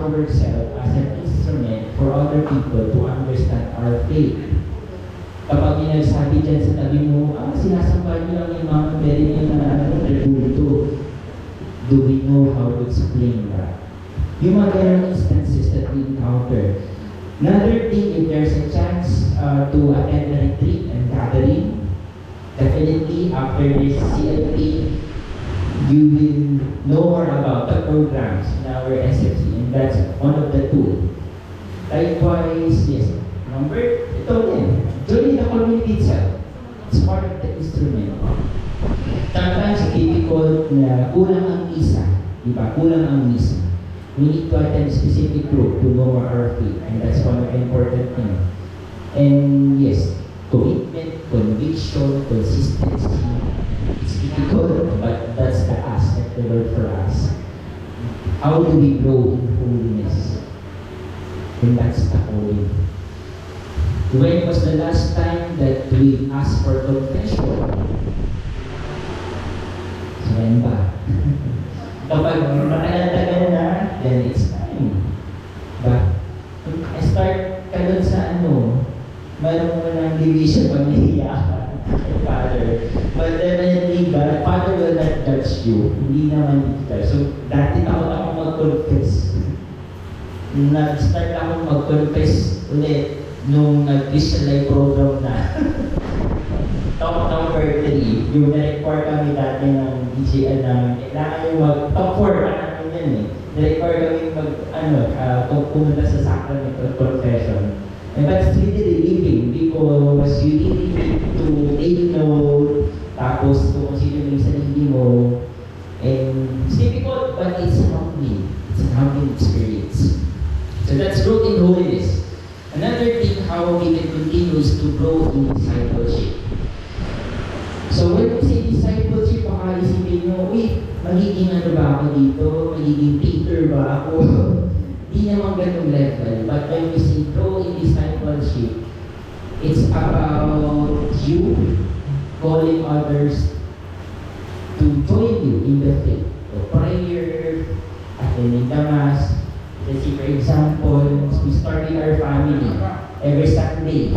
ourselves as an instrument for other people to understand our faith. Kapag may nagsabi dyan sa tabi mo, sinasamba niyo lang yung mga pwede niyo na bulto. Do we know how to explain that? Yung mga ganang instances that we encounter. Another thing, if there's a chance to attend a retreat and gathering, definitely after this CLP, you will know more about the programs in our SFC, and that's one of the tools. Likewise, yes, ito din, joining the community itself. It's part of the instrument. Sometimes difficult na kulang ang isa, di ba? Kulang ang misa. We need to attend a specific group to know our faith, and that's one of the important things. And yes, commitment, conviction, consistency. It's difficult, but that's the aspect of the Lord for us. How do we grow in holiness? And that's the calling. When was the last time that we asked for confession? Ngayon ba? Kapag matagal-tagal na, then it's time. Ba? Start ka dun sa mayroon mo ng division pag nahiya kay Father. But definitely, Father will not judge you. Hindi naman judge. So, dati takot ako mag-confess. Nag-start ako mag-confess ulit nung nag-Christian Life program na. Top number 3, yung na-require kami dati ng DGL namin. Kailangan yung top 4 pa namin yan eh. Na-require kami pumunta sa sacrament of confession. And that's really relieving because you really need to take note, tapos kung sino yung sarili mo. And it's difficult, but it's humbling. It's a humbling experience. So that's growth in holiness. Another thing how we can continue is to grow in discipleship. So when we say discipleship, baka isipin nyo, magiging ba ako dito? Magiging Peter ba ako? Di naman ganung level. But when we say grow in discipleship, it's about you calling others to join you in the faith. So prayer, attending the Mass. Let's say for example, we started our family every Sunday.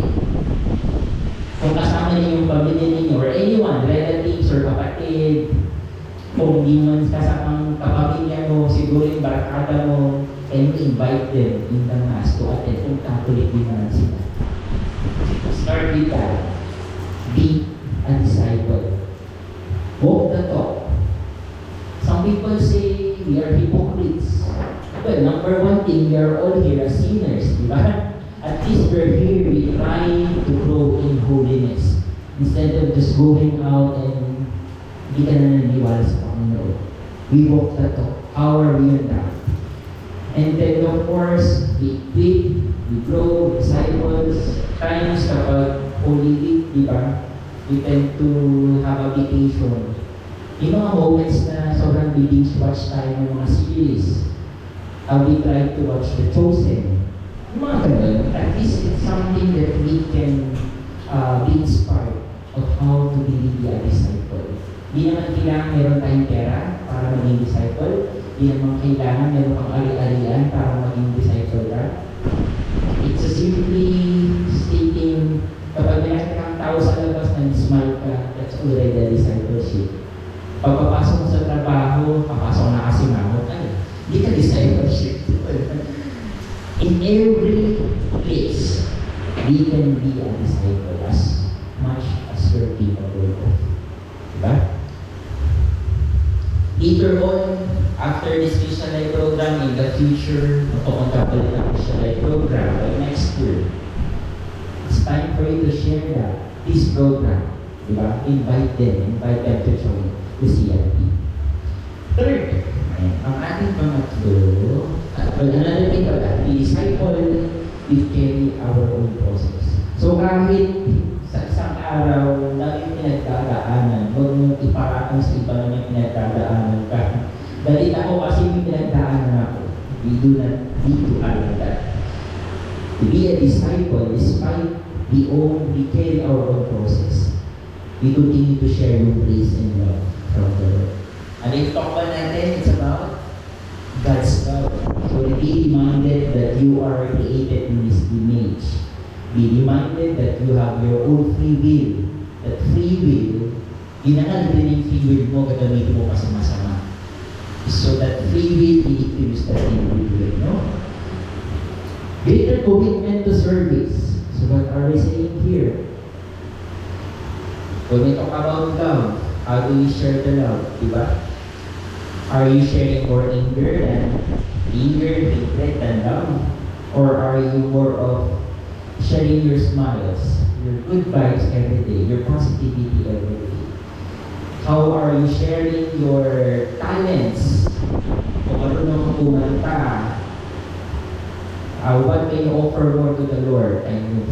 Kung kasama niyo yung pamilya ninyo or anyone, relatives or kapatid, kung di man kasamang kapamilya mo, siguro yung barakada mo, and invite them in the Mass to attend kung Catholic din naman sila. Start with that. Be a disciple. Walk the talk. Some people say we are hypocrites. Well, number one thing, we are all here as sinners, di ba? At least we're here, we try to grow in holiness. Instead of just going out and hindi ka na naniwala sa Panginoon. We walk the talk. How are we on that? And then of course, we equip, we grow, disciples. Times kapag Holy Week, di ba? We tend to have a vacation. Yung mga moments na sobrang binge watch tayo ng mga series. We try to watch The Chosen. Yung mga ganun, at least it's something that we can be inspired of how to be a disciple. Di naman kailangan meron tayong pera para maging disciple. Di naman kailangan meron kang ari-arian para maging disciple ka. It's a simply stating, kapag may kang tao sa labas na smile ka, that's already a discipleship. Pagpapasok mo sa trabaho, papasok na kasi mamot, hindi ka discipleship. In every place, we can be a disciple as much as we're capable of. Diba? Later on, after this Christian Life program, in the future, mapupunta pa rin ang Christian Life program by next year. It's time for you to share this program. Diba? Invite them to join the CLP. Third, ang ating pangatlo, another thing pala, the disciple will carry our own process. So kahit sa isang araw na yung pinagdadaanan, huwag mong iparatang sa iba na may pinagdadaanan ka. Dahil ako kasi may pinagdaanan ako. We do not need to allow that. To be a disciple, despite we carry our own process. We continue to share yung grace and love from the Lord. And if talk ba natin, it's about God's love. So be reminded that you are created in His image. Be reminded that you have your own free will. That free will, yun na nga rin yung free will mo, gagamitin mo pa sa masama. So that free will, i-use that free will, no? Greater commitment to service. So what are we saying here? When we talk about love, how do we share the love? Diba? Are you sharing more anger, hatred than love? Or are you more of sharing your smiles, your good vibes every day, your positivity every day? How are you sharing your talents? Kung marunong kang kumanta, what can you offer more to the Lord? Can you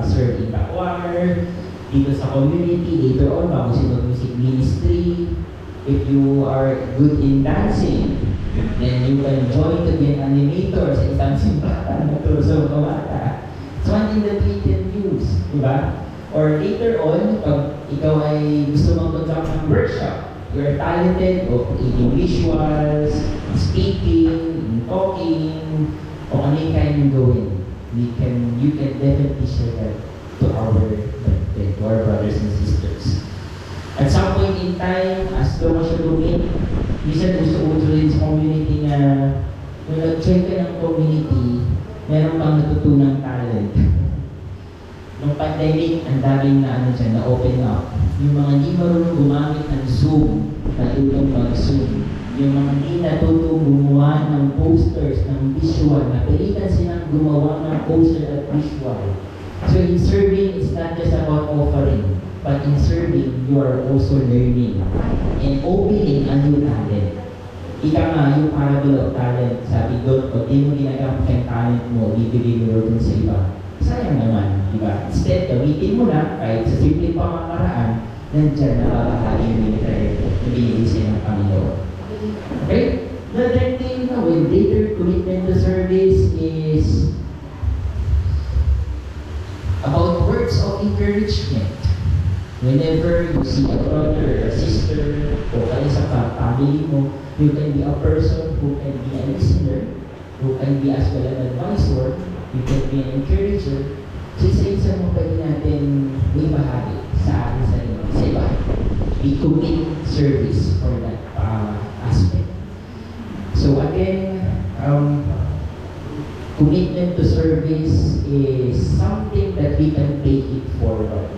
serve in the choir, dito sa community, later on, bago mag-music ministry? If you are good in dancing, then you can join to be an animator sa isang simbahan na turo sa mga bata. It's one thing that we can use, di ba? Or later on, pag ikaw ay gusto mag-conduct ng workshop, you're talented of creating visuals, speaking, talking, o ano yung kaya nyo gawin. You can definitely share that to our brothers and sisters. At some point in time, as long as you're doing, minsan gusto rin sa community na kung nag-check ka ng community, meron kang natutunang talent. Nung pandemic, ang daming na open up. Yung mga hindi marunong gumamit ng Zoom, natutong mag-Zoom. Yung mga hindi natutong gumawa ng posters, ng visual, napilitan silang gumawa ng poster at visual. So in serving, it's not just about offering, but in serving, you are also learning and opening a new talent. Ika nga, yung parable of talent, sabi doon, pag di mo ginagamit yung talent mo, bibigay mo dun sa iba. Sayang naman, di ba? Instead, gamitin mo na, kahit sa simple pamamaraan, nandiyan nababahagi yung military na binigay sa'yo ng Panginoon. Okay? The third thing na with greater commitment to service is about words of encouragement. Whenever you see a brother or sister o kaya sa family mo, you can be a person who can be a listener, who can be as well an advisor, you can be an encourager. So isa-isa mo pwede natin may bahagi sa ating sarili, sa iba. We commit service for that aspect. So again, commitment to service is something that we can take it forward.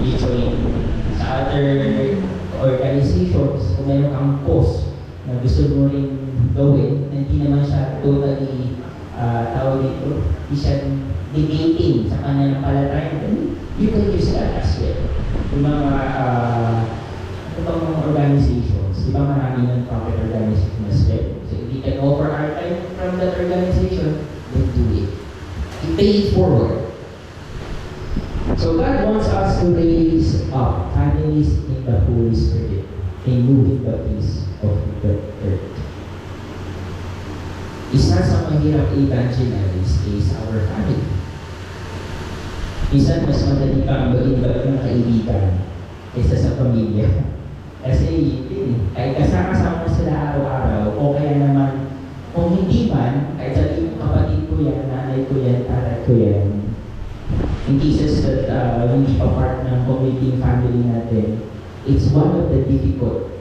Usually, sa other organizations, kung meron kang cause na gusto mo rin gawin, na hindi naman siya totally tawag dito, hindi siya debating sa kanilang palatayan, you can use that as well. Yung mga mga organizations, di ba marami ng profit organization as well. So if we can offer our time from that organization, then do it. You pay it forward. So God wants us to raise up families in the Holy Spirit and moving the peace of the earth. Isa sa mahirap evangelize is our family. Minsan mas madali kang mag-invite ng kaibigan kaysa sa pamilya. Kasi kahit kasama-sama sila araw-araw, o kaya naman, kung hindi man, kahit sabihin mo kapatid ko yan, nanay ko yan, tatay ko yan, in cases that hindi pa part ng community family natin, it's one of the difficult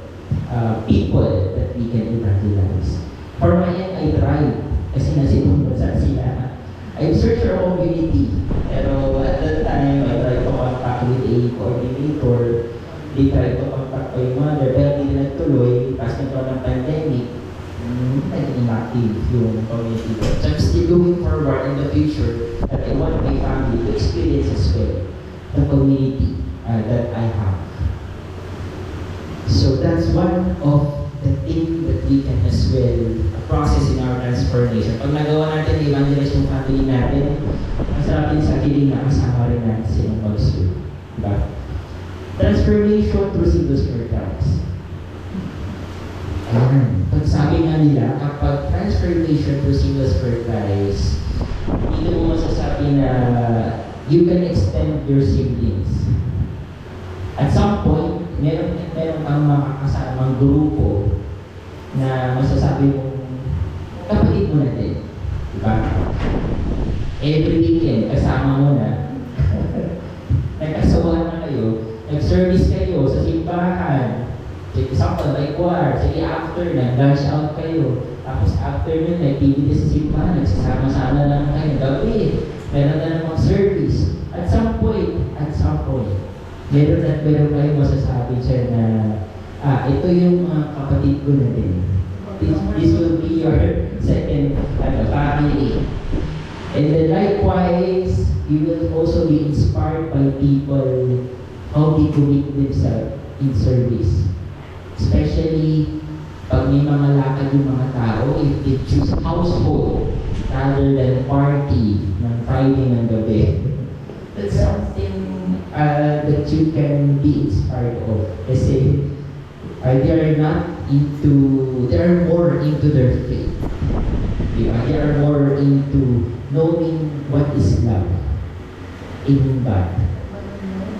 people that we can evangelize. For my end, I tried. Kasi nasitong bansa sila. I searched our community. Pero at that time, I tried to contact with a coordinator. They tried to contact my mother. Pero hindi na nagtuloy. Tapos nagkaroon ng pandemic. Naging inactive yung community. So I'm still going forward in the future that I want my family to experience as well the community that I have. So that's one of the thing that we can as well process in our transformation. Pag nagawa natin evangelize yung family natin, masarap din sa kiling na kasama rin natin silang mag-serve. Diba? Transformation through single spirit Christ. Pag sabi nga nila, kapag transformation through single spirit Christ, dito mo masasabi na you can extend your siblings. At some point, meron kang makakasamang grupo na masasabi mong kapatid mo na din. Diba? Every weekend, kasama mo na. Nagkasawahan na kayo, nag-service kayo sa simbahan. Sige, example, by choir. Sige, after, nag-lunch out kayo. Tapos after nun, activity sa simbahan, nagsasama-sama lang kayo. Gabi, meron na namang service. At some point, meron at meron kayo masasabi siya na, ito yung mga kapatid ko na din. This will be your second family. And then likewise, you will also be inspired by people how they commit themselves in service. Especially pag may mga lakad yung mga tao, if they choose household rather than party ng Friday ng gabi. That's something that you can be inspired of. Kasi they are more into their faith. They are more into knowing what is love in God.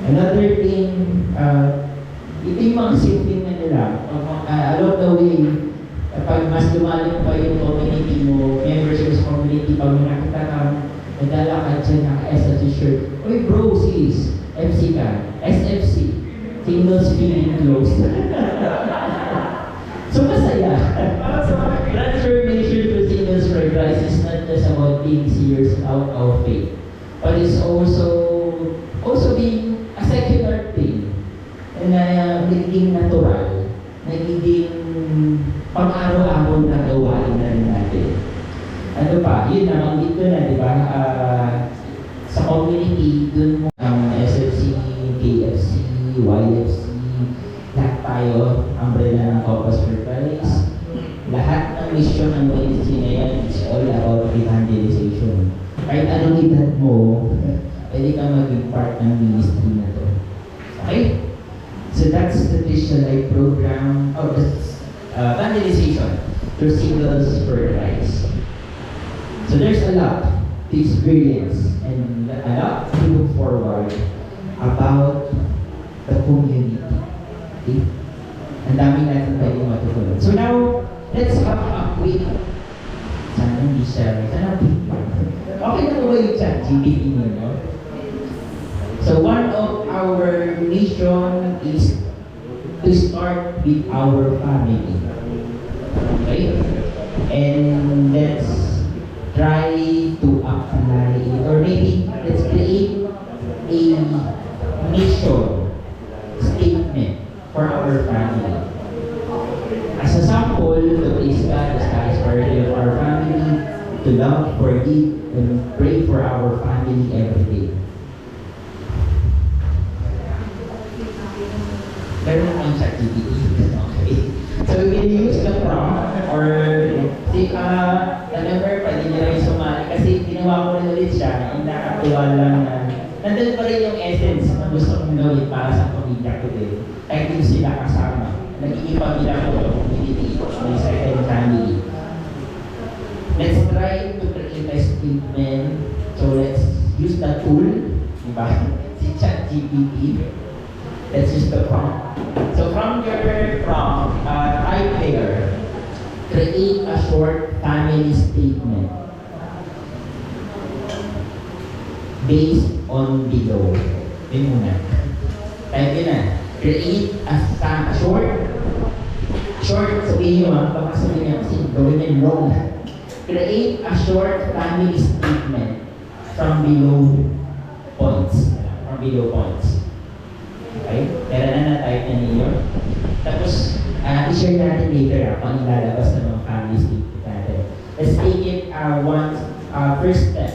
Another thing, ito yung mga simpleng na nila. Along the way, kapag mas lumalim pa yung community mo, members of community, pag nakita ka, naglalakad siya naka-S sa t-shirt, "Uy bro, sis, FC ka, SFC, singles feeling close." So masaya. Transformation to singles for Christ is not just about being serious out of faith, but it's also being a secular thing na nagiging natural, nagiging pang-araw-araw na gawain na rin natin. Ano pa? Yun, nabanggit ko na, di ba? Sa community, dun mo ang SFC, KFC, YFC, lahat tayo, umbrella ng Caucus for Christ. Lahat ng mission ng ministry na yan is all about evangelization. Kahit anong edad mo, pwede kang maging part ng ministry na to. Okay? So that's the Christian Life program of the evangelization through singles for Christ. So there's a lot to experience and a lot to look forward about the community. Okay? Ang dami natin pwede matutunan. So now, let's have a quick. Sana hindi siya. Sana okay na ba yung chat GPT ninyo? So one of our mission is to start with our family. Okay? And let's try to apply it, or maybe let's create a mission statement for our family. As a sample, to please God, the highest priority of our family, to love, forgive, and pray for our family every day. Meron ang ChatGPT. Okay. So we can use the prompt or remember, pwede niya rin sumali kasi ginawa ko rin ulit siya, yung nakatuwa lang na nandun pa rin yung essence na gusto kong gawin para sa pamilya ko din. Kahit hindi sila kasama. Nagiging pamilya ko sa community, may second family. Let's try to create a statement. So let's use the tool, diba? Si ChatGPT. Let's use the prompt. So from your prompt, type there, create a short family statement based on below. Yun muna. Type yun na. Create a short, sabihin nyo baka sabihin niya kasi gawin niya wrong. Create a short family statement from below points. Okay? Pero na-type na ninyo. Tapos, i-share natin later kung ilalabas ng mga family statement natin. Let's take it first step.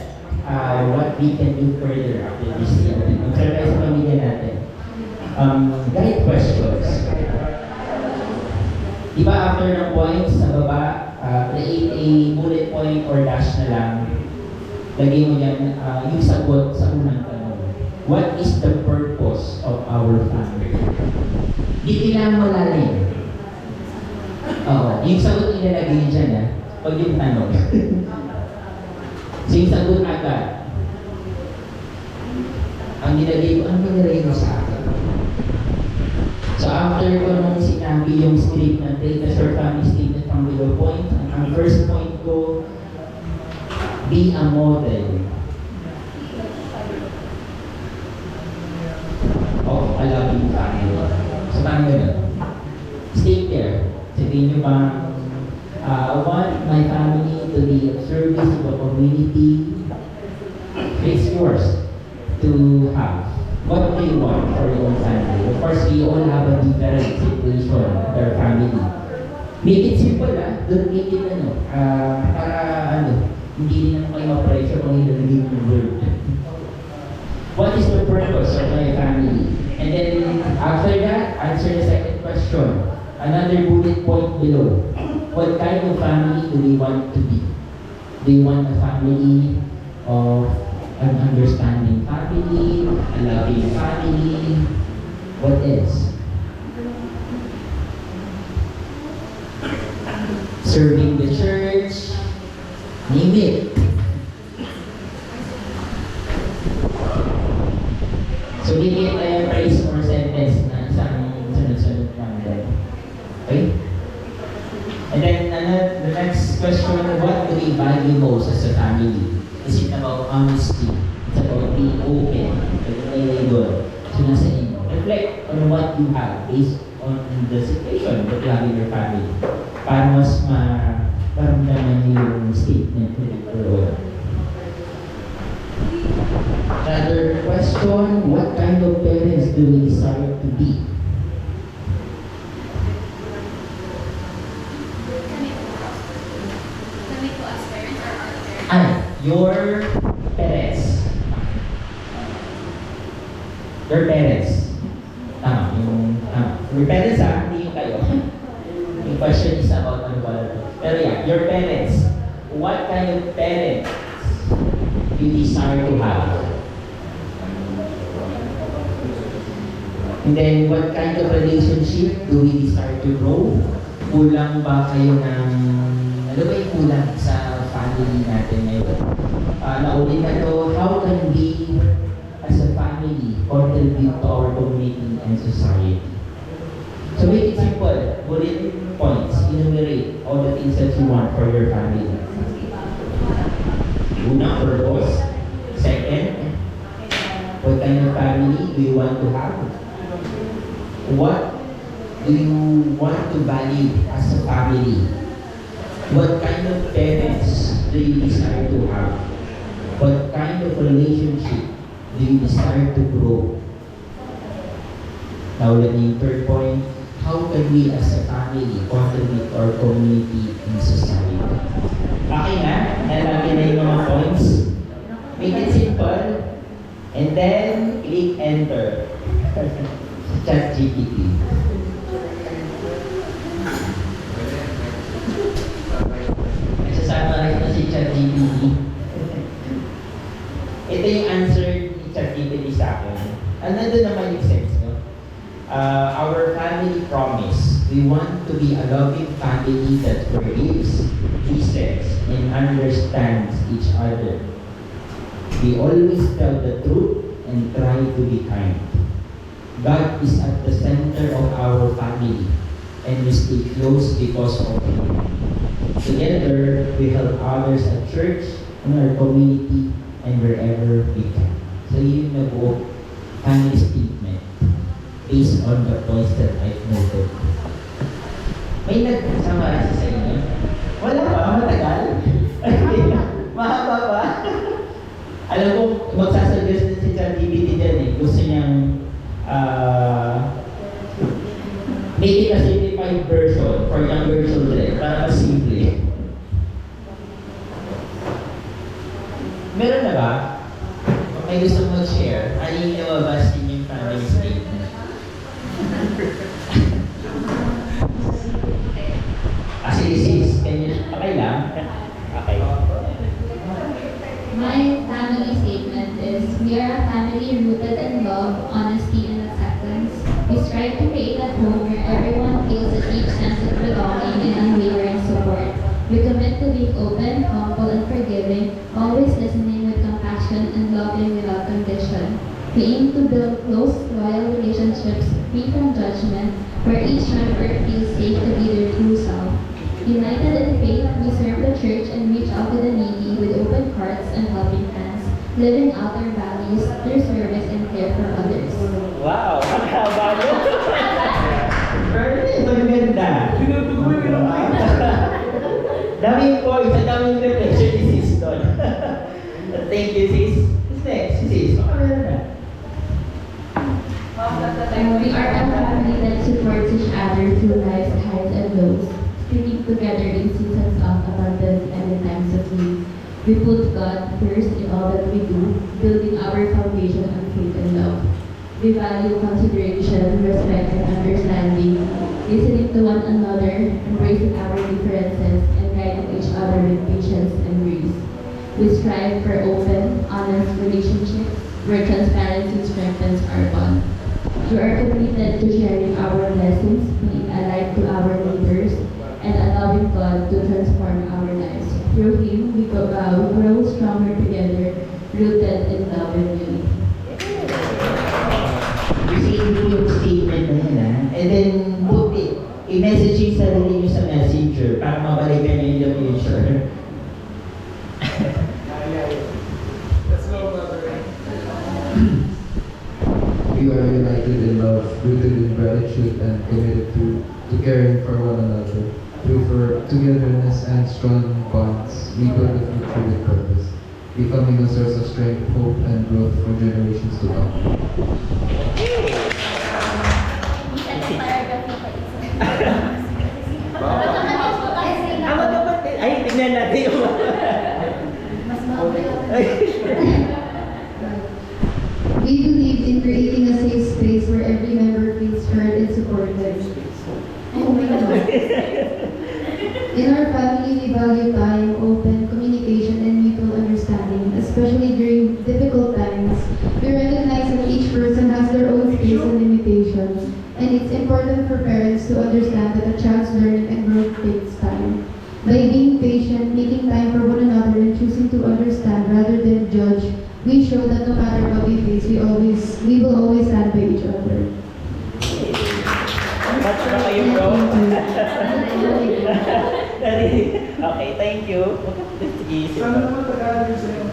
What we can do further after this statement. Mag-try sa pamilya natin. Guide questions. Diba after ng points sa baba, create a bullet point or dash na lang. Lagay mo yan yung sagot sa unang tanong. What is the purpose of our family? Di kailangan malalim. Oo, yung sagot ilalagay dyan pag yung tanong. So yung sagot agad. Ang nilagay ko, ano nilagay mo sa akin? So after ko nung sinabi yung script ng Take a Short Family Statement from below point, ang first point ko, Be a model of a loving family. So, paano yun? Stay there. Sabihin nyo ba, I want my family to be of service to the community. It's yours to have. What do you want for your own family? Of course, we all have a different situation with our family. Make it simple, Don't make it, para, hindi naman kayo ma-pressure kung ilalagay yung word. What is the purpose of my family? And then, after that, answer the second question. Another bullet point below. What kind of family do we want to be? Do you want a family of an understanding family, a loving family? What else? Serving the church? Name it. So, bigyan tayo phrase or sentence na isang sunod-sunod lang din. Okay? And then, the next question, what do we value most as a family? Is it about honesty? It's about being open. So, nasa inyo. Reflect on what you have based on the situation that you have in your family. Para mas maramdaman niyo yung statement nila. Another question, what kind of parents do we desire to be? Kami po as parents or our parents? Your parents. Your parents. Your parents hindi yung kayo. Yung question is about ano ba. Pero yeah, your parents. What kind of parents you desire to have? And then, what kind of relationship do we desire to grow? Kulang ba kayo ng, ano ba yung kulang sa family natin ngayon? Naulit na to, how can we, as a family, contribute to our community and society? So make it simple, bullet points, enumerate all the things that you want for your family. Una, purpose. Second, what kind of family do you want to have? What do you want to value as a family? What kind of parents do you desire to have? What kind of relationship do you desire to grow? Now, let me third point, how can we as a family contribute to our community and society? Okay na? Nalagyan na yung mga points. Make it simple. And then, click enter. ChatGPT. Nagsasama rin na si ChatGPT. Ito yung answer ni ChatGPT sa akin. Ano naman yung sense, no? Our family promise. We want to be a loving family that forgives, listens, and understands each other. We always tell the truth and try to be kind. God is at the center of our family, and we stay close because of Him. Together, we help others at church, in our community, and wherever we can. So yun na po, family statement based on the points that I've noted. May nag-summarize sa inyo? Wala pa, matagal? Mahaba pa? Alam ko, magsasuggest din si ChatGPT dyan eh. Gusto niyang make it a simplified version for younger children para mas simple. Meron na ba? Kung may gusto mag-share, ano yung nawabas din yung family statement? Kasi sis, kanya okay lang? Okay. My family statement is, we are a family rooted in love, honesty, and acceptance. We strive to create a home where everyone feels a deep sense of belonging and unwavering support. We commit to being open, humble, and forgiving, always listening with compassion and loving without condition. We aim to build close, loyal relationships free from judgment, where each member feels safe to be their true self. United in faith, we serve the church and reach out to the needy with open hearts living out their values through service and care for others. Wow, ang haba nyo. Perfect, maganda. Daming points, ang daming reflection ni sis doon. Thank you, sis. Who's next? Sis, meron na. We are a family that supports each other through life's highs and lows, sticking together in seasons of abundance and in times of need. We put God first in all that we do, building our foundation on faith and love. We value consideration, respect, and understanding, listening to one another, embracing our differences, and guiding each other with patience and grace. We strive for open, honest relationships where transparency strengthens our bond. We are committed to sharing our blessings, being a light to our neighbors, and allowing God to transform our lives. Through Him, we grow stronger together, rooted in love and unity. Receiving po yung statement na yan, ha? And then, put it. I-message yung sarili nyo sa messenger para mabalikan nyo in the future. We are united in love, rooted in gratitude, and committed to caring for one another. Through togetherness and strong bonds, we build a future with purpose, becoming a source of strength, hope, and growth for generations to come. Ama dapat, ay, tignan natin yung We believe in creating a safe space where every member feels heard and supported. Oh my God. In our family, we value time, open communication, and mutual understanding, especially during difficult times. We recognize that each person has their own space and limitations, and it's important for parents to understand that a child's learning and growth takes time. By being patient, making time for one another, and choosing to understand rather than judge, we show that no matter what we face, we will always stand by each other. match na kayo, bro. Okay, thank you. Sige, sige. Sana naman Tagalog yun sa'yo.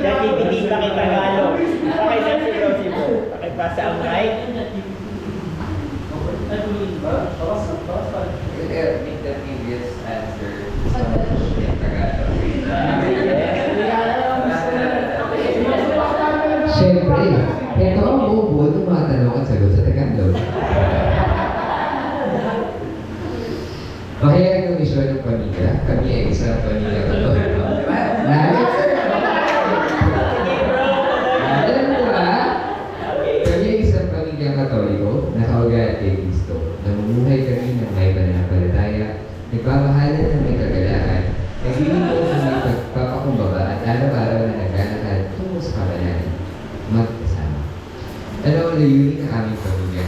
Dati hindi pa kita Tagalog. Okay, that's it, bro. Pakipasa ang mic. Make the previous answer in Tagalog. Siyempre, ito ang buo ng mga tanong at sagot sa Tagalog. Okay, ang misyon ng pamilya. Kami ay isang pamilya ko. Alam mo ba? Kami ay isang pamilyang Katoliko na kaugat kay Kristo. Namumuhay kami ng may pananampalataya, nagmamahalan ng may kagalaan, naglilingkod ng may pagpapakumbaba at araw-araw na naglalakad tungo sa kabanalan. Magkasama. Ano ang layunin ng aming pamilya?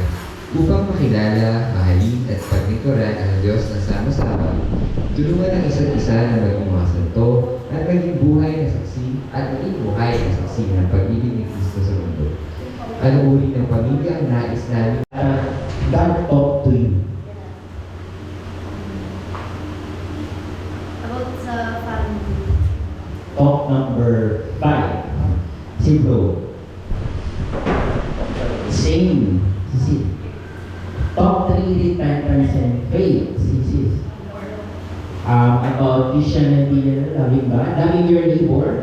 Upang makilala, mahalin at paglingkuran ang Diyos na sama-sama, tulungan ang isa't isa na maging mga santo at maging buhay na saksi ng pag-ibig ni Kristo sa mundo. Ano uri ng pamilya ang nais namin? God talk to you. About sa family. Talk number 5. Si bro. Same. Si Talk 3, repentance and faith. Sis. About Christianity, loving God, loving your neighbor.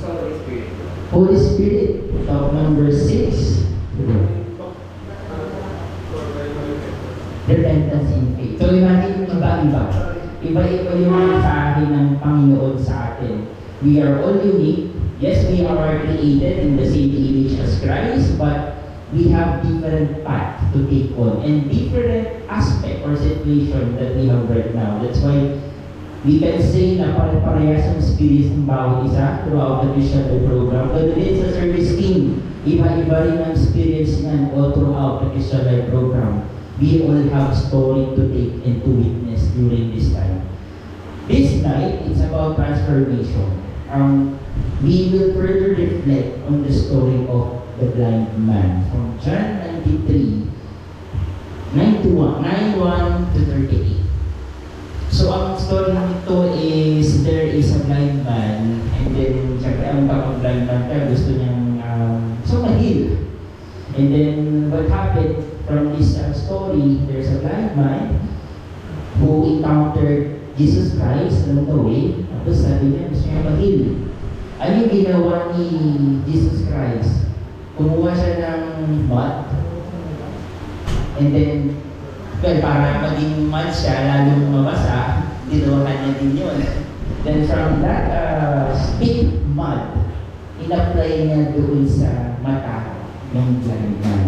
Holy Spirit. Holy Spirit. Talk number 6. Repentance and faith. So imagine iba-iba. Iba-iba yung mensahe ng Panginoon sa atin. We are all unique. Yes, we are created in the same image as Christ, but we have different paths to take on and different aspect or situation that we have right now. That's why we can say na pare-parehas ang spirit ng bawat isa throughout the Christian program. But din sa service team, iba-iba rin ang experience niyan all throughout the Christian Life program. We all have story to take and to witness during this time. This night, it's about transformation. We will further reflect on the story of the blind man from John 93, 91 to 38. So ang story nito is there is a blind man and then syempre ang kapag blind man ka gusto niyang sumahil. And then what happened from this story, there's a blind man who encountered Jesus Christ along the way. Tapos sabi niya gusto niya mahil. Ano yung ginawa ni Jesus Christ? Kumuha siya ng mud and then well, para maging mud siya, lalong mabasa, dinuwahan niya din yun. Then from that stick mud, in-apply niya doon sa mata ng blind man.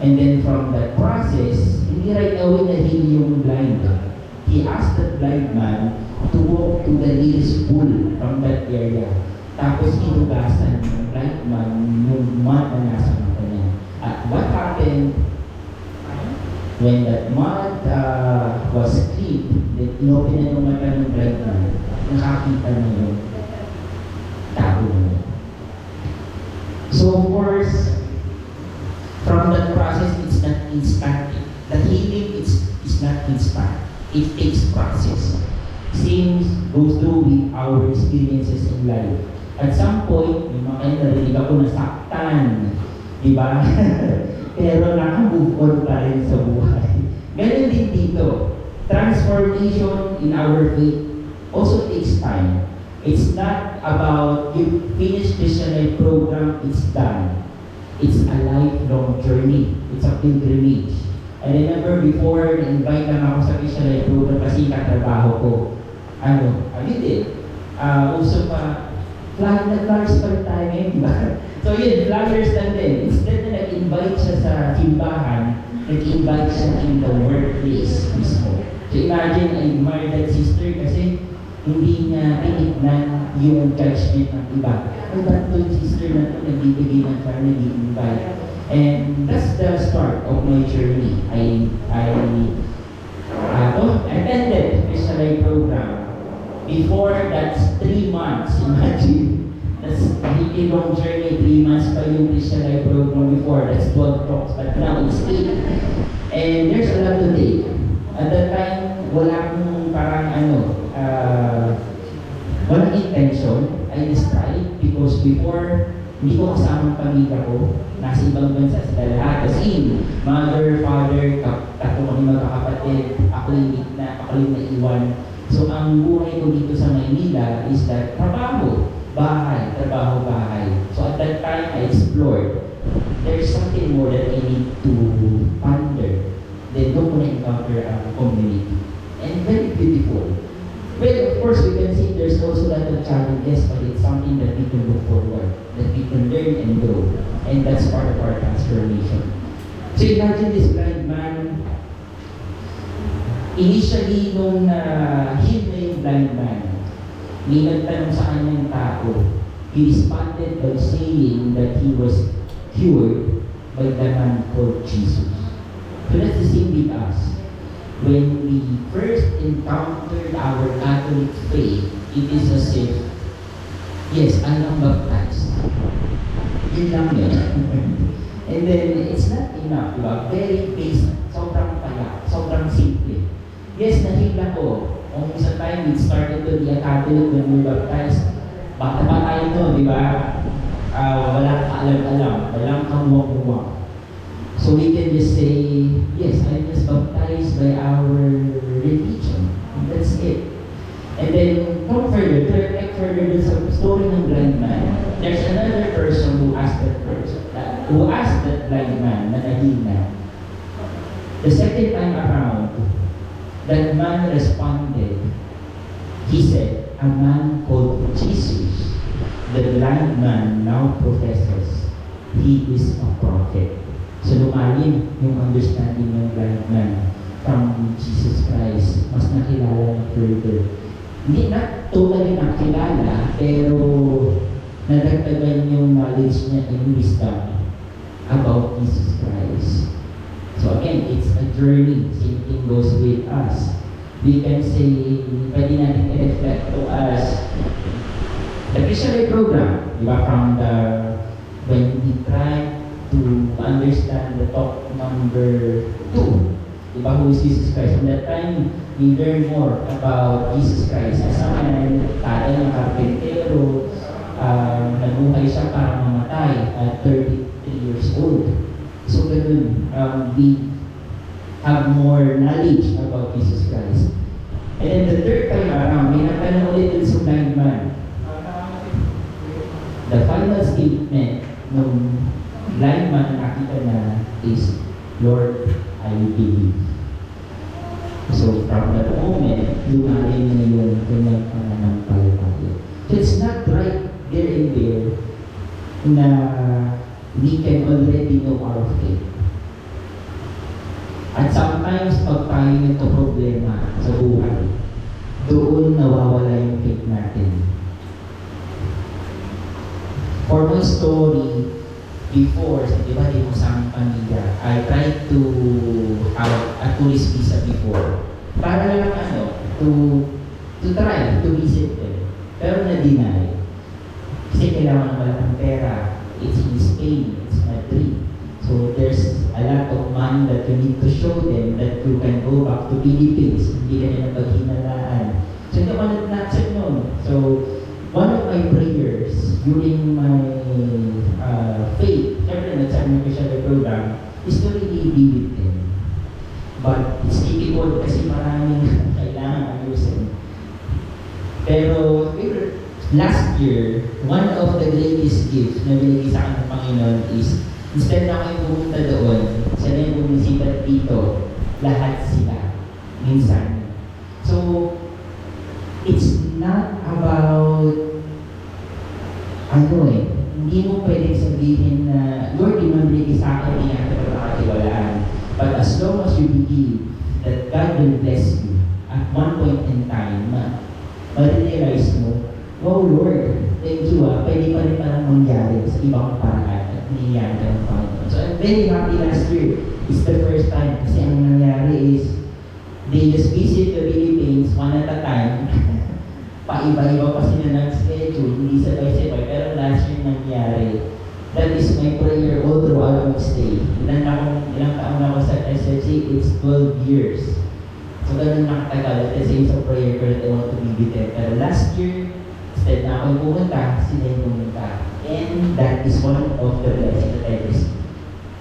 And then from that process, hindi right away na-heal yung blind. He asked the blind man to walk to the nearest pool from that area. Tapos inugasan ng blind man yung mud na nasa mata niya. At what happened, when that mud was cleaned, inopen na yung mata ng blind man, nakakita na yung tao na. So of course, from that process, it's not instant. The healing is not instant. It takes process. Same goes through with our experiences in life. At some point, may mga kayo narinig ako nasaktan. Diba? Pero naka-move on pa rin sa buhay. Ganun din dito. Transformation in our faith also takes time. It's not about you finish Christian life program, it's done. It's a lifelong journey. It's a pilgrimage. I remember before, na-invite lang ako sa Christian life program kasi katrabaho ko. Ayun din. Uso pa, flyers pa tayo ngayon, diba? So yun, flyers lang din. Instead na nag-invite siya sa simbahan, nag-invite siya in the workplace mismo. So imagine, I admire that sister kasi hindi niya tinignan yung judgment ng iba. Ang ba't yung sister na ito nagbibigay ng fire, nag-invite. And that's the start of my journey. I attended Christian Life program. Before, that's 3 months. Imagine, that's a really long journey. 3 months pa yung Christian Life program before. That's 12 talks, but now it's 8. And there's a lot to take. At that time, walang parang walang intention. I just tried because before, hindi ko kasama ang pamilya ko. Nasa ibang bansa sila lahat. As in, mother, father, tatlo kami magkakapatid. Ako yung naiwan. So, ang buhay ko dito sa Maynila is that trabaho, bahay. So, at that time, I explored. There's something more that I need to ponder. Then, doon ko na-encounter ang community. And very beautiful. Well, of course, we can see there's also a lot of challenges, but it's something that we can look forward, that we can learn and grow. And that's part of our transformation. So, imagine this blind man. Initially, nung heal na yung blind man, may nagtanong sa kanyang tao, he responded by saying that he was cured by the man called Jesus. So that's the same with us. When we first encountered our Catholic faith, it is as if, yes, I'm baptized. Yun lang yun. And then, it's not enough, diba? Very basic, sobrang pala, sobrang simple. Yes, nahil ako. Kung sa time, we started to be a Catholic when we were baptized. Bata pa tayo to, di ba? Walang kaalam-alam, walang kamuwang-muwang. So we can just say, yes, I'm just baptized by our religion. And that's it. And then, come further, to reflect further dun sa story ng blind man, there's another person who asked that blind man na nahil na. The second time around, that man responded. He said, a man called Jesus, the blind man now professes, he is a prophet. So lumalim yung understanding ng blind man from Jesus Christ. Mas nakilala na further. Hindi na totally nakilala, pero nadagdagan yung knowledge niya and wisdom about Jesus Christ. So again, it's a journey. Same thing goes with us. We can say, pwede natin i-reflect to us the Christian Life program, di ba? From when we try to understand the talk number 2, Diba, who is Jesus Christ? From that time, we learn more about Jesus Christ as a man, tatay ng karpentero, nabuhay siya para mamatay at 33 years old. So ganun, we have more knowledge about Jesus Christ. And then the third time around, may natanong ulit dun sa blind man. The final statement ng blind man na nakita na is, Lord, I believe. So from that moment, lumalim na yung kanyang pananampalataya. So it's not right there and there na we can already know our faith. At sometimes, pag tayo nagka-problema sa buhay, doon nawawala yung faith natin. For my story, before, di ba, di mo sa aming pamilya, I tried to have a tourist visa before. Para lang to try to visit them. Pero na-deny. Kasi kailangan malaking pera. It's in Spain, it's Madrid. So there's a lot of money that you need to show them that you can go back to Philippines. Hindi ka nila paghinalaan. So hindi ako nag-accept nun. So one of my prayers during my faith, syempre nagsabi ko siya the program, is to really be with them. But it's difficult kasi maraming kailangan ayusin. Pero last year, one of the greatest gifts na binigay sa akin ng Panginoon is, instead na ako yung pumunta doon, sila yung bumisita dito, lahat sila, minsan. So, it's not about, hindi mo pwedeng sabihin na, Lord, di mo binigay sa akin, hindi natin pagkakatiwalaan. But as long as you believe that God will bless you, at one point in time, ma-realize mo, wow, Lord, thank you pwede pa rin parang mangyari sa ibang paraan at nangyayari ka ng Panginoon. So I'm very happy last year. It's the first time kasi ang nangyari is they just visit the Philippines one at a time. Paiba-iba pa sila ng schedule, hindi sabay-sabay, pero last year nangyari. That is my prayer all throughout my stay. Ilang taon ako sa SFC, it's 12 years. So ganun nakatagal, at the same sa prayer ko that I want to be with them. Pero last year, instead na ako yung pumunta, sila yung pumunta. And that is one of the blessings that I received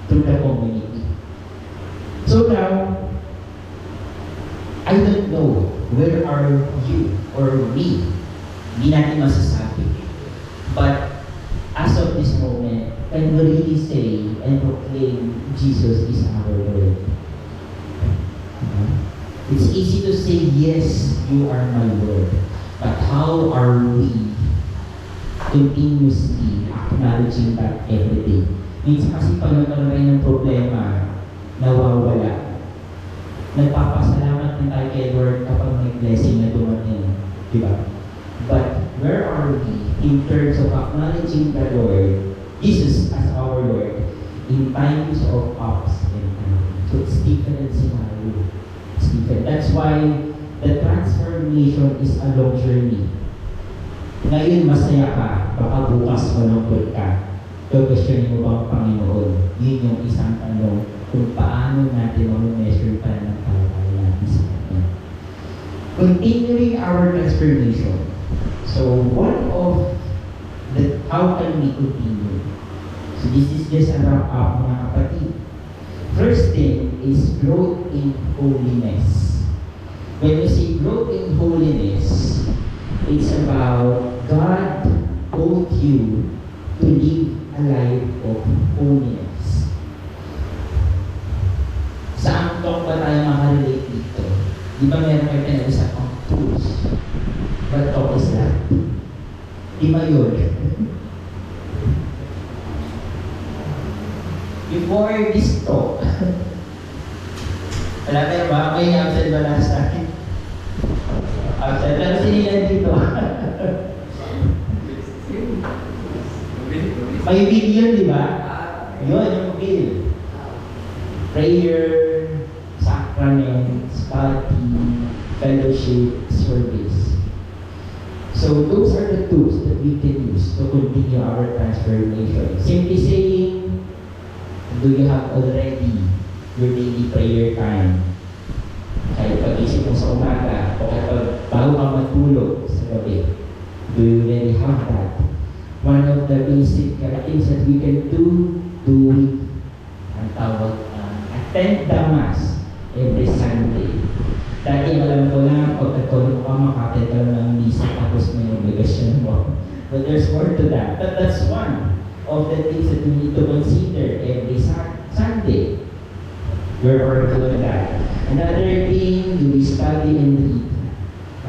through the community. So now, I don't know where are you or me. Hindi natin masasabi. But as of this moment, can we really say and proclaim Jesus is our Lord? It's easy to say, yes, you are my Lord. But how are we continuously acknowledging that every day? Minsan kasi pag nagkaroon tayo ng problema, nawawala. Nagpapasalamat din tayo kay Lord kapag may blessing na dumating. Diba? But where are we in terms of acknowledging the Lord, Jesus as our Lord, in times of ups and downs? So it's different scenario. It's different. That's why the transformation is a long journey. Ngayon masaya ka, baka bukas malungkot ka. Questionin mo ba ang Panginoon? Yun yung isang tanong kung paano natin ma-measure pa ng kalagayan natin sa Kanya. Continuing our transformation. So one of the, how can we continue? So this is just a wrap up mga kapatid. First thing is growth in holiness. When you say growth in holiness, it's about God called you to live a life of holiness. Saan talk ba tayo makarelate dito? Di ba meron kayo pinag-usap ang tools? What talk is that? Di ba yun? Before this talk, wala tayo ba? May absent ba last time? Absent. Pero sinilan dito. May bill yun, di ba? Yun, yung bill. Prayer, sacraments, study, fellowship, service. So those are the tools that we can use to continue our transformation. Simply saying, do you have already your daily prayer time? Kahit pag-isip mo sa umaga, o kapag bago ka matulog sa gabi, do you really have that? One of the basic things that we can do it. Ang tawag, attend the Mass every Sunday. Dati alam ko lang, pag natulog ka, makatend ka lang ng misa, tapos may obligasyon mo. But there's more to that. But that's one of the things that we need to consider every Sunday. We're working on that. Another thing, do we study and read?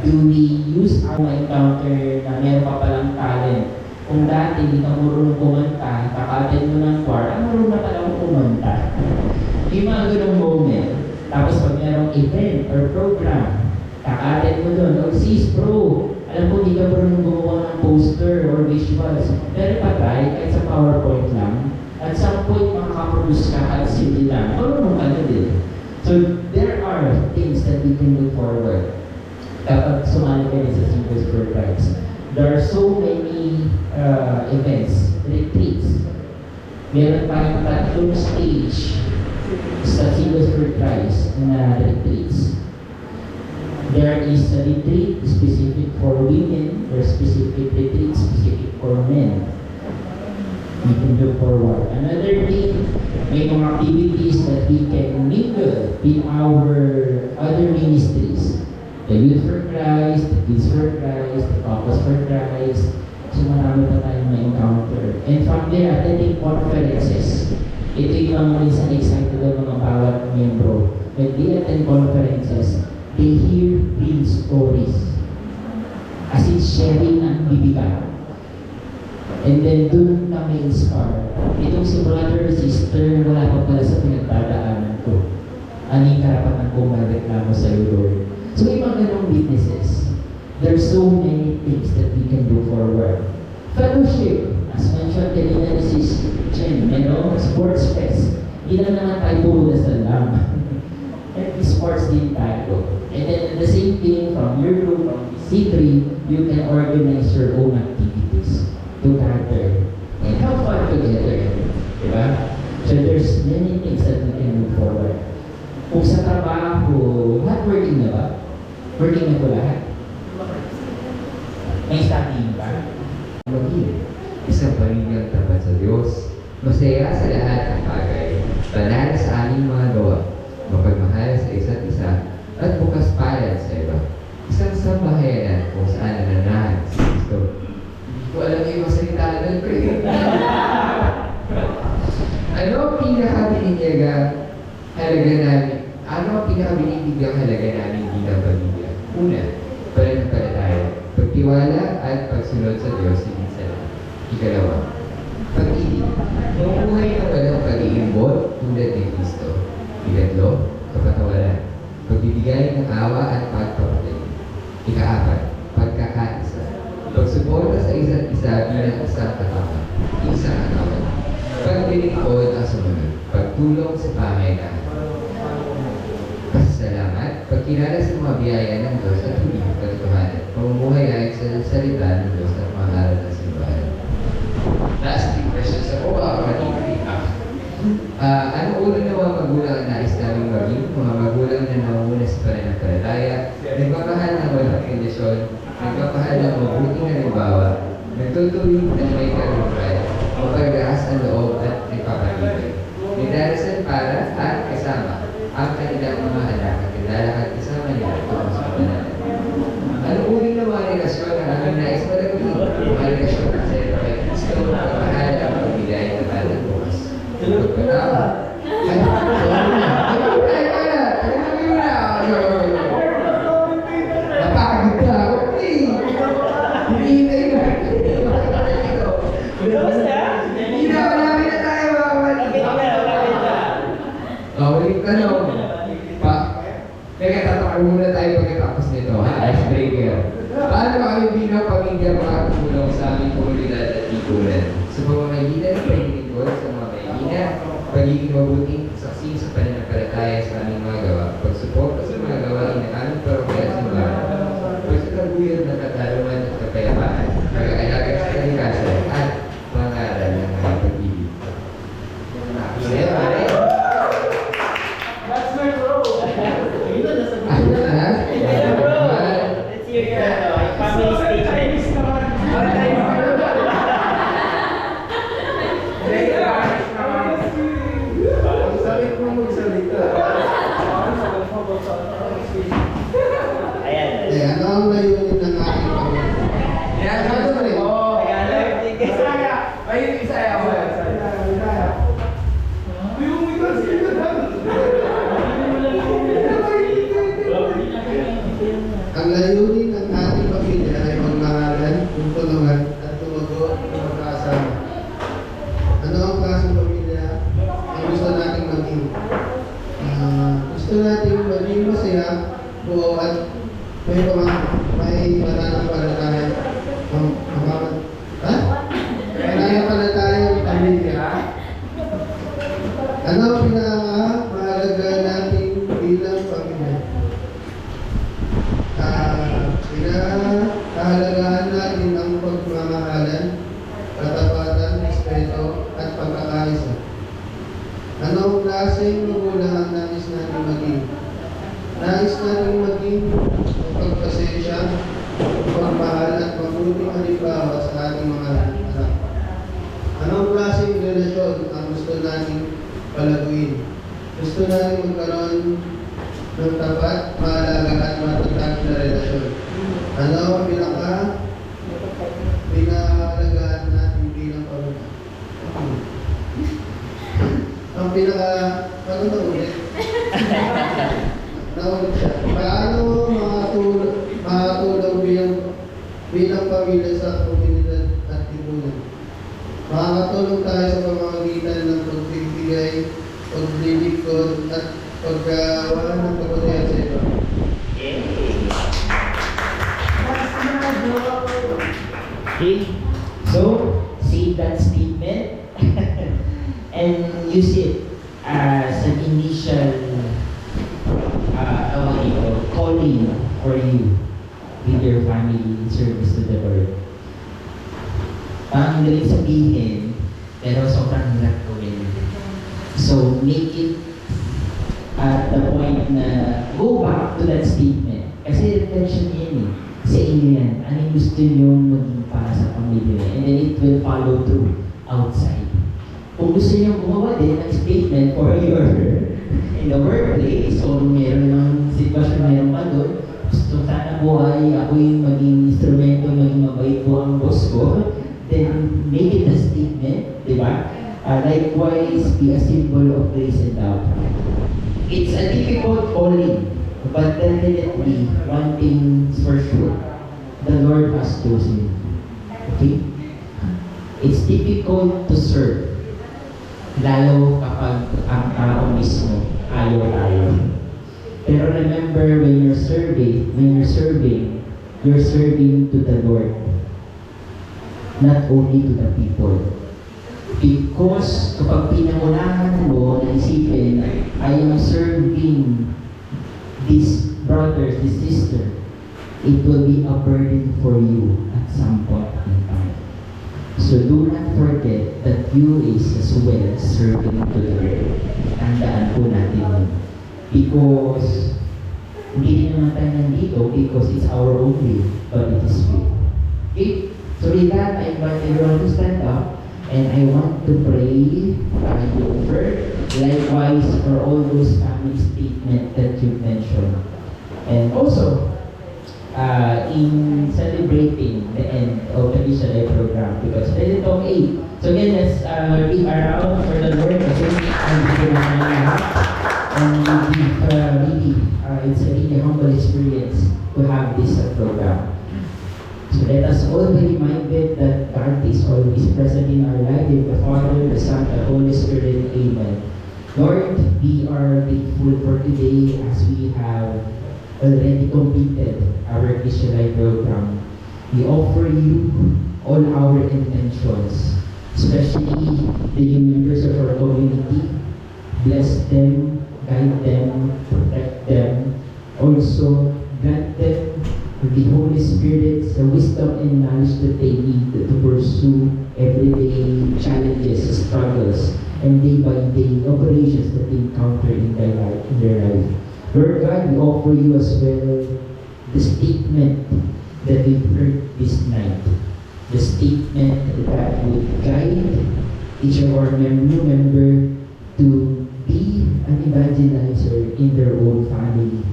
Do we use our encounter na meron pa palang talent? Kung dati hindi ka marunong kumanta, kakatin mo ng choir, marunong na palang kumanta. Yung mga ganong moment. Tapos pag merong event or program, kakatin mo doon, oh sis bro, alam ko hindi ka marunong gumawa ng poster or visuals. Pero patay, kahit sa PowerPoint lang, at some point makakaproduce ka at simple lang, marunong ka na din. So there are things that we can look forward kapag sumali ka din sa Singles for Christ. There are so many events, retreats. Meron tayong tatlong stage sa Singles for Christ na retreats. There is a retreat specific for women, there are specific retreats specific for men. We can look forward. Another thing, may mga activities that we can mingle with our other ministries. The Youth for Christ, the Kids for Christ, the Couples for Christ. So marami pa tayong may encounter. And from there, attending conferences. Ito yung minsan excited ang mga bawat membro. When they attend conferences, they hear real stories. As in sharing ang bibigan. And then doon kami inspire. Itong si brother, sister, wala pa pala sa pinagdadaanan ko. Anong karapatan kong magreklamo sa iyo, Lord? So may mga ganong witnesses. There's so many things that we can do forward. Fellowship, as mentioned kanina ni Sis Chen, merong sports fest. Hindi lang naman tayo puro dasal lang. Every sports din tayo. And then the same thing from your group, from C3, you can organize your own activities to gather and have fun together. Diba? So there's many things that we can move forward. Kung sa trabaho, lahat working na ba? Working na po lahat? May studying ba? Maging isang pamilyang tapat sa Diyos, masaya sa lahat ng bagay, banal sa aming mga gawa, mapagmahal sa isa't isa, at bukas palad sa iba. Isang sambahayanan kung saan nananahan si Kristo. Hindi ko alam yung masalita ng Ano ang pinakabinibigang halaga namin bilang pamilya? Una, pananampalataya, pagtiwala at pagsunod sa Diyos higit sa lahat. Ikalawa, pag-ibig, mamuhay na walang pag-iimbot tulad ni Kristo. Ikatlo, kapatawaran, pagbibigay ng awa at pagpapatay. Ikaapat, pagkakaisa, pagsuporta sa isa't isa bilang isang katawan, isang katawan. Paglilingkod ang sumunod, pagtulong sa pangailangan. Pasasalamat, pagkilala sa mga biyaya ng Diyos at hindi katotohanan, pamumuhay ayon sa salita ng Diyos at mga aral ng simbahan. Last 3 questions ako, matipid. Ano ulo ng mga magulang ang nais namin maging? Mga magulang na namumuna sa pananampalataya, nagpapahal ng walang kondisyon, nagpapahal ng mabuting halimbawa, nagtutuwid ng may karunungan, mapagdaas ang loob at nagpapalibay. Nagdarasal para at kasama ang kanilang mga anak at naglalakad kasama nila tungo sa kabanatan. Ano uri ng mga relasyon na aming nais malagin? Mga relasyon na sa kay Kristo, pagmahal at pagbigay ng balang bukas. Pagkatawa. Napagod na ako. Hinihintay na. Hindi na, malapit na tayo mga kapatid. Ulit tanong. Teka, tatakal muna tayo pagkatapos nito. Icebreaker. Paano kami bilang pamilya makakatulong sa aming komunidad at lingkuran? Sa pamamagitan ng paglilingkod sa mga mahihina, pagiging mabuting saksi sa pananampalataya sa aming mga gawa, pagsuporta sa mga gawain ng aming parokya at simbahan, pagtataguyod ng katarungan at kapayapaan, pag-aalaga sa kalikasan at pangaral ng mga pag-ibig. That's my bro. ano ang layunin ng ating Panginoon? Yan, ano rin? Tagalog. Bisaya. Ayun, Isaya ako. Ang layunin ng ating pamilya ay magmahalan, tulungan at tumago ng magkasama. Ano ang klaseng pamilya ang gusto nating maging? Gusto nating maging masaya, buo at may mananampalataya. Mananampalatayang pamilya. Ano ang pinakamahalaga natin bilang pamilya? Pinahalagaan natin ang pagmamahalan, katapatan, respeto, at pagkakaisa. Anong klaseng magulang ang nais natin maging? Nais natin maging pagpasensya, pagmahal at mabuting halimbawa sa ating mga anak. Anong klaseng relasyon ang gusto natin palaguin? Gusto natin magkaroon ng tapat, mahalaga at matatag na relasyon. Ano ang pinahalagaan natin bilang pamilya? Ang ano na ulit? Naulit siya. Paano makatulong bilang pamilya sa komunidad at lipunan? Makakatulong tayo sa pamamagitan ng pagbibigay, paglilingkod at paggawa ng kabutihan sa iba. Okay, so see that statement and use it as an initial calling for you with your family in service to the Lord. Ang galing sabihin, pero sobrang hirap gawin. So make it at the point na go back to that statement. Kasi reflection yan eh. Sa inyo yan. Ano yung gusto nyo maging para sa pamilya? And then it will follow through outside. Kung gusto nyo gumawa din ng statement for your in the workplace, o meron ng sitwasyon meron ka doon, gusto sana buhay, ako yung maging instrumento, maging mabait po ang boss ko, then make it a statement, di ba? Likewise, be a symbol of grace and love. It's a difficult calling, but definitely one thing is for sure, the Lord has chosen you. Okay? It's difficult to serve, lalo kapag ang tao mismo ayaw tayo. Pero remember, when you're serving, you're serving to the Lord, not only to the people. Because kapag pinangunahan mo na isipin, I am serving these brothers, this sister, it will be a burden for you at some point in time. So do not forget that you is as well serving to the Lord. Tandaan po natin yun. Because hindi rin naman tayo nandito because it's our own will, but it is will. Okay? So with that, I invite everyone to stand up. And I want to pray you over, likewise for all those family statements that you mentioned. And also, in celebrating the end of the Israel program, because this is talk 8. So again, let's be around for the Lord, and it's a really humble experience to have this program. So let us all be reminded that God is always present in our life, in the Father, the Son, the Holy Spirit. Amen. Lord, we are grateful for today as we have already completed our Israel program. We offer you all our intentions, especially the new members of our community. Bless them, guide them, protect them. Also, grant them the Holy Spirit, the wisdom and knowledge that they need to pursue everyday challenges, struggles, and day-by-day operations that they encounter in their life. Lord God, we offer you as well the statement that we've heard this night. The statement that would guide each of our new member to be an evangelizer in their own family.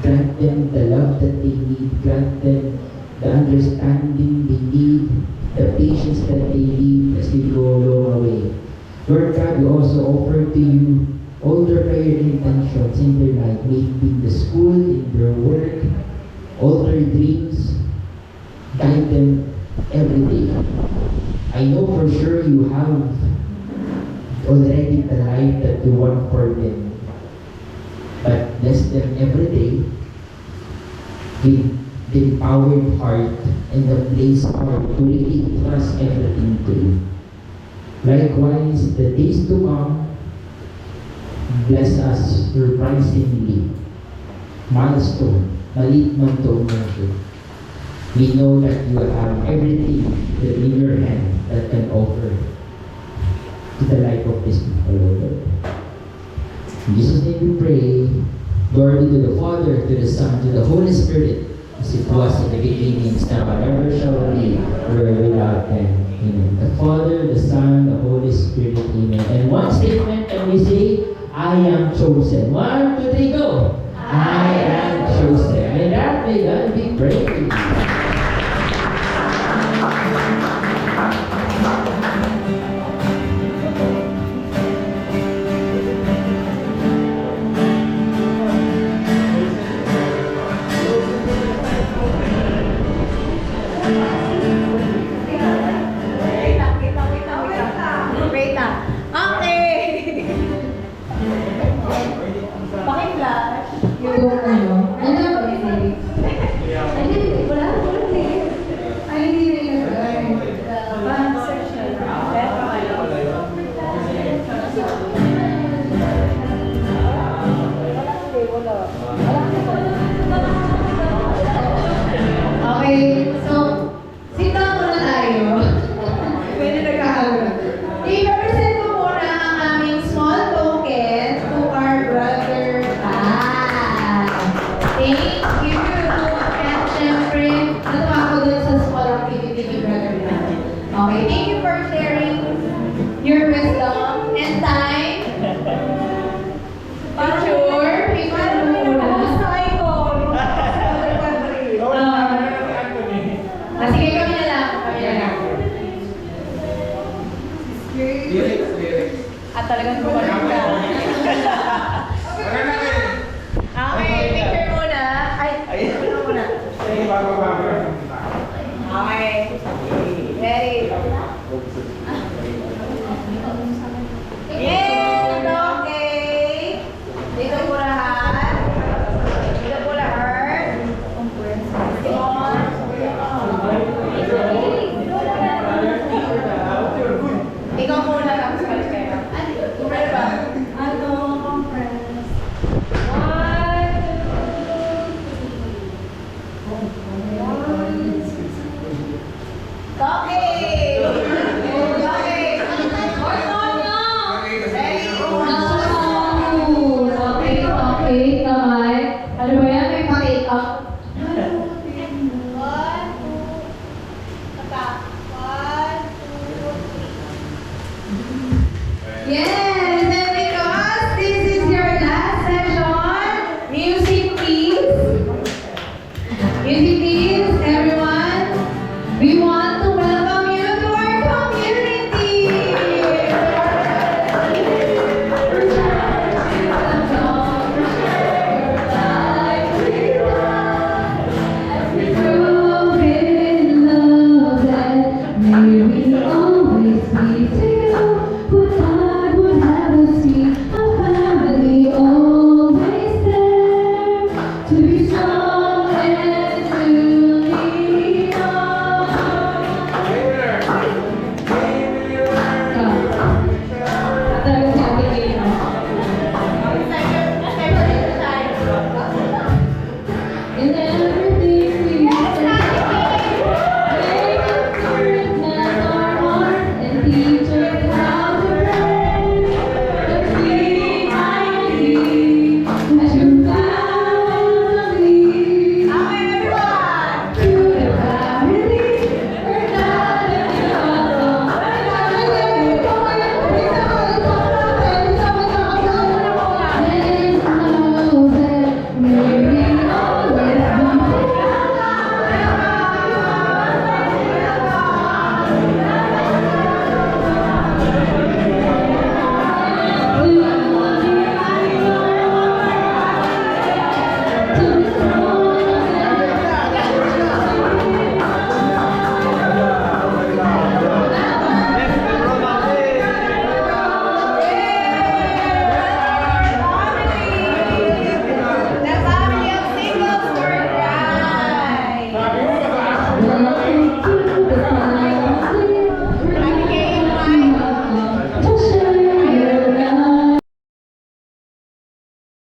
Grant them the love that they need. Grant them the understanding they need, the patience that they need as they go along the way. Lord God, we also offer to you all their prayer intentions in their life, maybe in the school, in their work, all their dreams. Guide them every day. I know for sure you have already the life that you want for them. But bless them every day with the empowered heart and the placed heart to really trust everything to you. Likewise, the days to come, bless us surprisingly. Milestone, maliit man to measure. We know that you have everything that in your hand that can offer to the life of this people, O Lord. In Jesus' name we pray. Glory to the Father, to the Son, to the Holy Spirit, as it was in the beginning, is now, and ever shall be, world without end. Amen. The Father, the Son, the Holy Spirit. Amen. And one statement, and we say, I am chosen. 1, 2, 3, go. I am chosen. And that may God be praised. Wait lang. Okay. Paki-flash. Yung ano ba kasi? Ay, wala. Ay, hindi rin nag-aaral. Band section. Okay, so, sit down muna tayo. Pwede nagkakaroon. I-represent ko muna ang aming small token to our brother Pat. Thank you. At syempre, natuwa ko dun sa small activity ni brother Pat. Okay, thank you for sharing your wisdom and time. Sure, ikaw muna. Sige, kami na lang. At talagang gumaling ka. Okay, picture muna. Ay, picture muna. Okay. Ready? Yay! Okay. Dito po lahat. Dito po lahat. Ikaw muna tapos balik kayo. Ready ba? Ano, conference. 1, 2, 3. Okay!